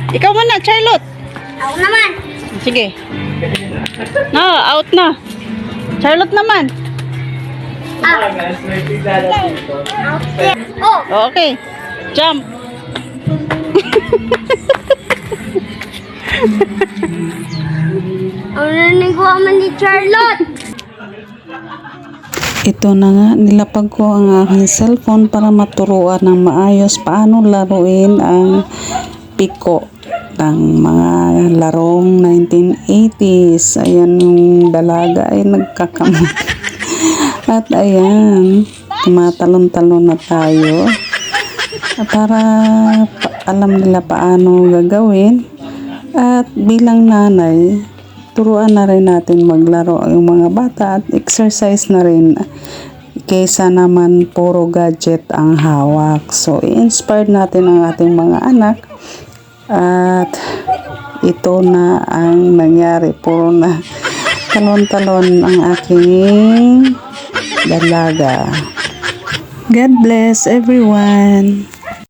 Ikaw muna, Charlotte. Ako naman. Sige. No, out na. Charlotte naman. Oh, Okay. Jump. ang narinig ko naman ni Charlotte. Ito na nga, nilapag ko ang aking cellphone para maturuan ng maayos paano laruin ang piko ng mga larong 1980s. Ayan, yung dalaga ay nagkakamot. At ayan, tumatalon-talon na tayo. Para alam nila paano gagawin. At bilang nanay, turuan na rin natin maglaro yung mga bata at exercise na rin kaysa naman puro gadget ang hawak. So, i-inspire natin ang ating mga anak at ito na ang nangyari. Puro na talon-talon ang aking dalaga. God bless everyone.